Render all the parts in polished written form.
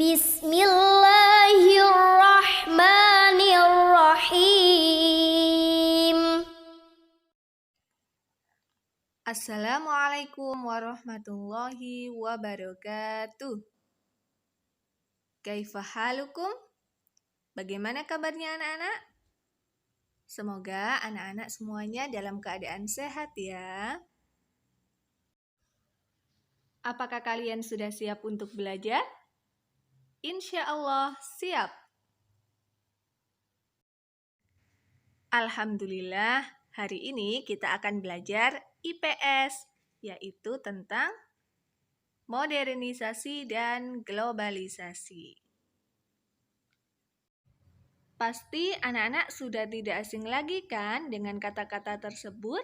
Bismillahirrahmanirrahim. Assalamualaikum warahmatullahi wabarakatuh. Kaifa halukum? Bagaimana kabarnya anak-anak? Semoga anak-anak semuanya dalam keadaan sehat ya. Apakah kalian sudah siap untuk belajar? Insya Allah siap. Alhamdulillah, hari ini kita akan belajar IPS, yaitu tentang modernisasi dan globalisasi. Pasti anak-anak sudah tidak asing lagi kan dengan kata-kata tersebut?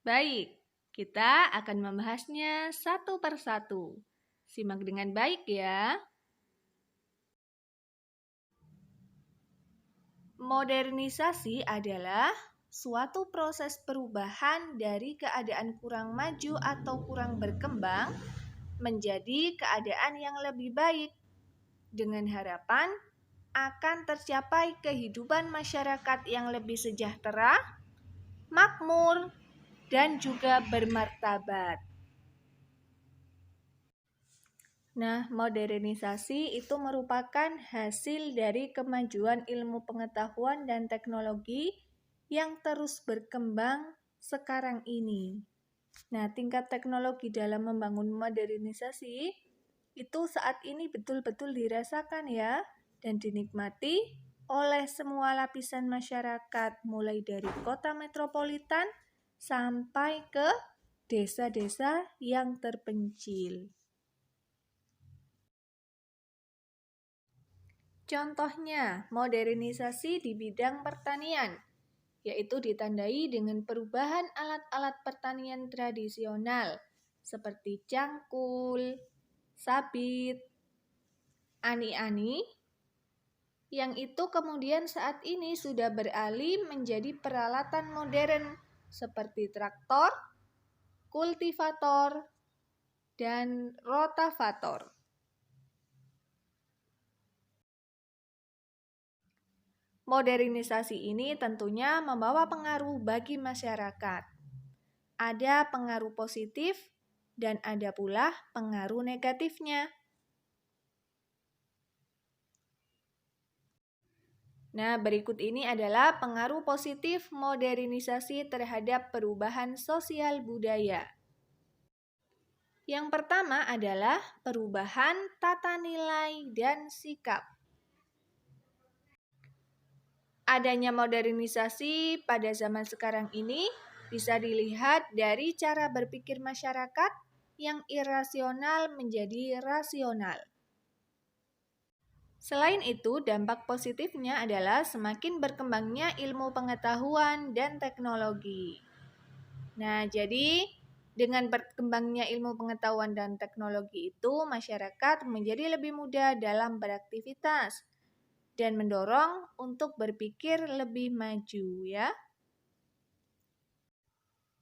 Baik, kita akan membahasnya satu persatu. Simak dengan baik ya. Modernisasi adalah suatu proses perubahan dari keadaan kurang maju atau kurang berkembang menjadi keadaan yang lebih baik dengan harapan akan tercapai kehidupan masyarakat yang lebih sejahtera, makmur, dan juga bermartabat. Nah, modernisasi itu merupakan hasil dari kemajuan ilmu pengetahuan dan teknologi yang terus berkembang sekarang ini. Nah, tingkat teknologi dalam membangun modernisasi itu saat ini betul-betul dirasakan ya, dan dinikmati oleh semua lapisan masyarakat, mulai dari kota metropolitan sampai ke desa-desa yang terpencil. Contohnya, modernisasi di bidang pertanian, yaitu ditandai dengan perubahan alat-alat pertanian tradisional seperti cangkul, sabit, ani-ani, yang itu kemudian saat ini sudah beralih menjadi peralatan modern seperti traktor, kultivator, dan rotavator. Modernisasi ini tentunya membawa pengaruh bagi masyarakat. Ada pengaruh positif dan ada pula pengaruh negatifnya. Nah, berikut ini adalah pengaruh positif modernisasi terhadap perubahan sosial budaya. Yang pertama adalah perubahan tata nilai dan sikap. Adanya modernisasi pada zaman sekarang ini bisa dilihat dari cara berpikir masyarakat yang irasional menjadi rasional. Selain itu, dampak positifnya adalah semakin berkembangnya ilmu pengetahuan dan teknologi. Nah, jadi dengan berkembangnya ilmu pengetahuan dan teknologi itu, masyarakat menjadi lebih mudah dalam beraktivitas dan mendorong untuk berpikir lebih maju ya.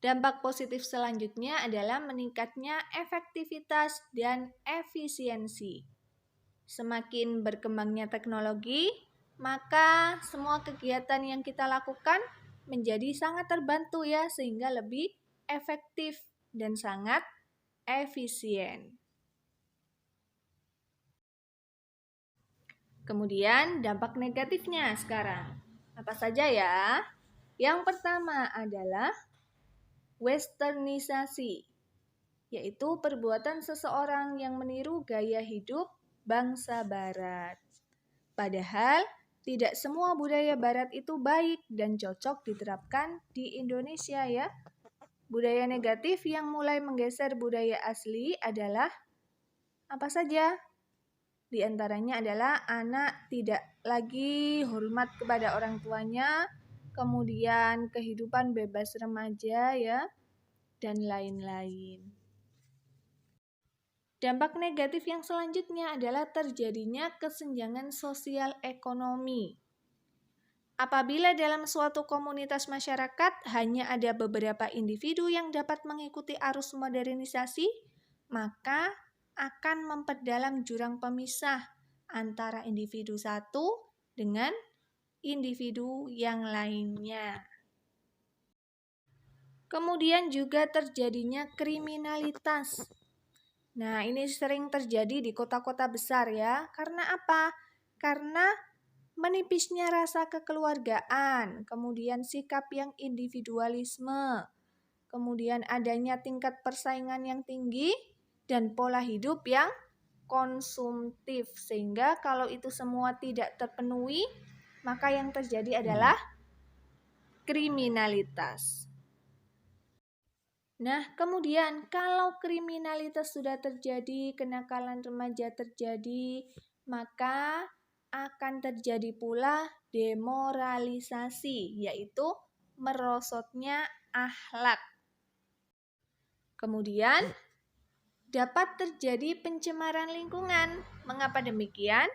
Dampak positif selanjutnya adalah meningkatnya efektivitas dan efisiensi. Semakin berkembangnya teknologi, maka semua kegiatan yang kita lakukan menjadi sangat terbantu ya, sehingga lebih efektif dan sangat efisien. Kemudian dampak negatifnya sekarang. Apa saja ya? Yang pertama adalah westernisasi, yaitu perbuatan seseorang yang meniru gaya hidup bangsa barat. Padahal tidak semua budaya barat itu baik dan cocok diterapkan di Indonesia ya. Budaya negatif yang mulai menggeser budaya asli adalah apa saja? Di antaranya adalah anak tidak lagi hormat kepada orang tuanya, kemudian kehidupan bebas remaja ya, dan lain-lain. Dampak negatif yang selanjutnya adalah terjadinya kesenjangan sosial ekonomi. Apabila dalam suatu komunitas masyarakat hanya ada beberapa individu yang dapat mengikuti arus modernisasi, maka akan memperdalam jurang pemisah antara individu satu dengan individu yang lainnya. Kemudian juga terjadinya kriminalitas. Nah, ini sering terjadi di kota-kota besar ya. Karena apa? Karena menipisnya rasa kekeluargaan, kemudian sikap yang individualisme, kemudian adanya tingkat persaingan yang tinggi, dan pola hidup yang konsumtif. Sehingga kalau itu semua tidak terpenuhi, maka yang terjadi adalah kriminalitas. Nah, kemudian kalau kriminalitas sudah terjadi, kenakalan remaja terjadi, maka akan terjadi pula demoralisasi, yaitu merosotnya akhlak. Kemudian dapat terjadi pencemaran lingkungan. Mengapa demikian?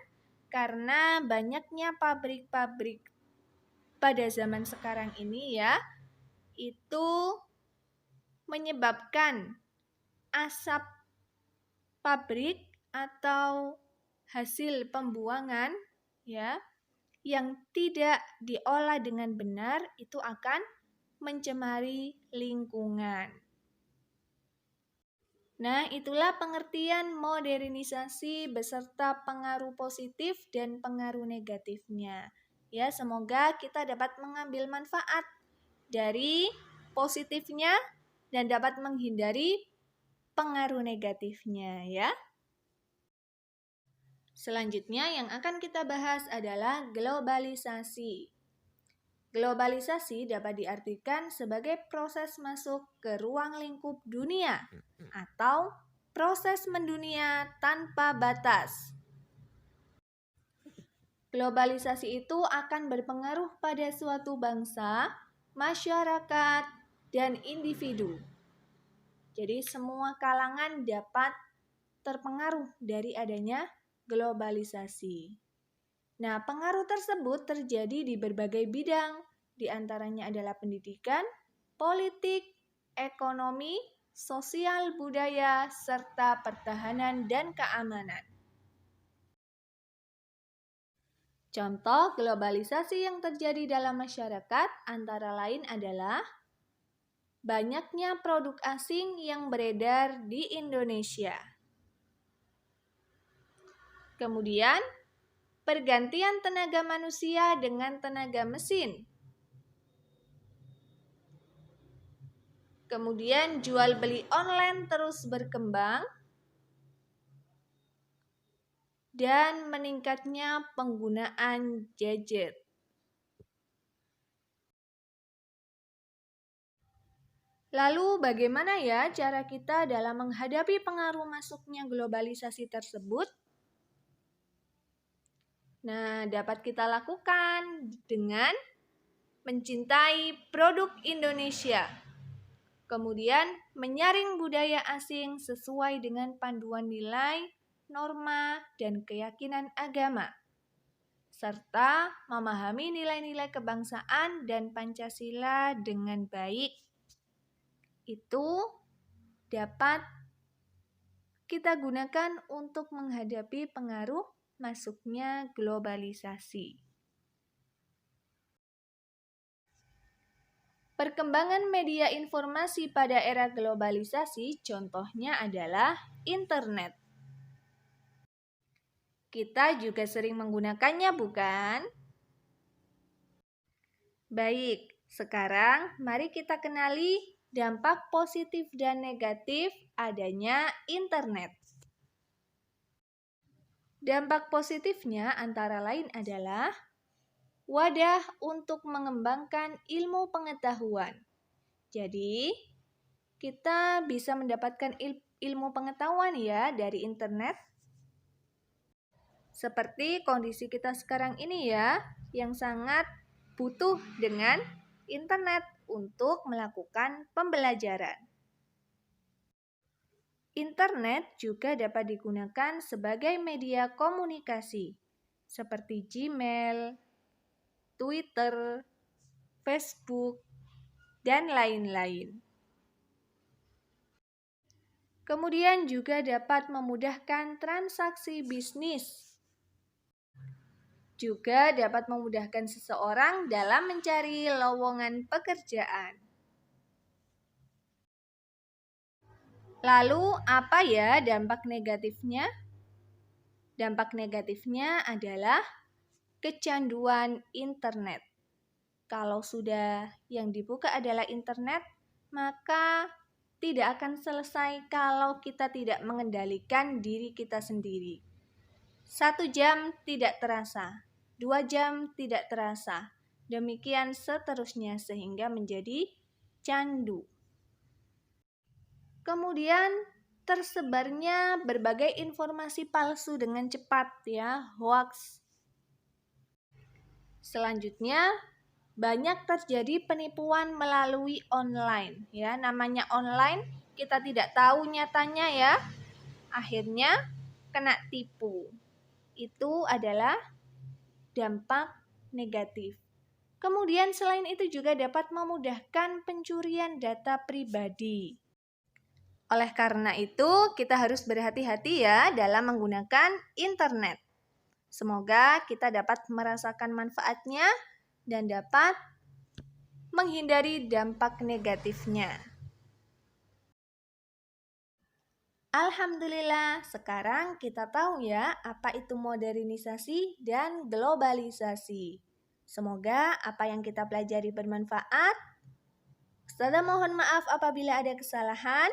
Karena banyaknya pabrik-pabrik pada zaman sekarang ini ya, itu menyebabkan asap pabrik atau hasil pembuangan ya yang tidak diolah dengan benar itu akan mencemari lingkungan. Nah, itulah pengertian modernisasi beserta pengaruh positif dan pengaruh negatifnya. Ya, semoga kita dapat mengambil manfaat dari positifnya dan dapat menghindari pengaruh negatifnya ya. Selanjutnya yang akan kita bahas adalah globalisasi. Globalisasi dapat diartikan sebagai proses masuk ke ruang lingkup dunia atau proses mendunia tanpa batas. Globalisasi itu akan berpengaruh pada suatu bangsa, masyarakat, dan individu. Jadi semua kalangan dapat terpengaruh dari adanya globalisasi. Nah, pengaruh tersebut terjadi di berbagai bidang, di antaranya adalah pendidikan, politik, ekonomi, sosial budaya, serta pertahanan dan keamanan. Contoh globalisasi yang terjadi dalam masyarakat antara lain adalah banyaknya produk asing yang beredar di Indonesia. Kemudian, pergantian tenaga manusia dengan tenaga mesin. Kemudian, jual beli online terus berkembang. Dan meningkatnya penggunaan gadget. Lalu bagaimana ya cara kita dalam menghadapi pengaruh masuknya globalisasi tersebut? Nah, dapat kita lakukan dengan mencintai produk Indonesia. Kemudian menyaring budaya asing sesuai dengan panduan nilai, norma, dan keyakinan agama. Serta memahami nilai-nilai kebangsaan dan Pancasila dengan baik. Itu dapat kita gunakan untuk menghadapi pengaruh masuknya globalisasi. Perkembangan media informasi pada era globalisasi contohnya adalah internet. Kita juga sering menggunakannya, bukan? Baik, sekarang mari kita kenali dampak positif dan negatif adanya internet. Dampak positifnya antara lain adalah wadah untuk mengembangkan ilmu pengetahuan. Jadi, kita bisa mendapatkan ilmu pengetahuan ya dari internet. Seperti kondisi kita sekarang ini ya, yang sangat butuh dengan internet untuk melakukan pembelajaran. Internet juga dapat digunakan sebagai media komunikasi, seperti Gmail, Twitter, Facebook, dan lain-lain. Kemudian juga dapat memudahkan transaksi bisnis. Juga dapat memudahkan seseorang dalam mencari lowongan pekerjaan. Lalu, apa ya dampak negatifnya? Dampak negatifnya adalah kecanduan internet. Kalau sudah yang dibuka adalah internet, maka tidak akan selesai kalau kita tidak mengendalikan diri kita sendiri. 1 jam tidak terasa, 2 jam tidak terasa, demikian seterusnya sehingga menjadi candu. Kemudian tersebarnya berbagai informasi palsu dengan cepat ya, hoax. Selanjutnya, banyak terjadi penipuan melalui online ya. Namanya online, kita tidak tahu nyatanya ya. Akhirnya kena tipu. Itu adalah dampak negatif. Kemudian selain itu juga dapat memudahkan pencurian data pribadi. Oleh karena itu, kita harus berhati-hati ya dalam menggunakan internet. Semoga kita dapat merasakan manfaatnya dan dapat menghindari dampak negatifnya. Alhamdulillah, sekarang kita tahu ya apa itu modernisasi dan globalisasi. Semoga apa yang kita pelajari bermanfaat. Ustazah mohon maaf apabila ada kesalahan.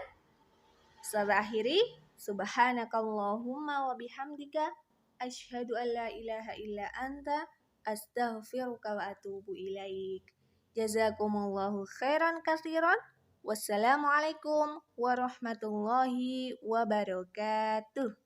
Ustazah akhiri, subhanakallahumma wa bihamdika asyhadu an la ilaha illa anta astaghfiruka wa atubu ilaik. Jazakumullahu khairan katsiran. Wassalamualaikum warahmatullahi wabarakatuh.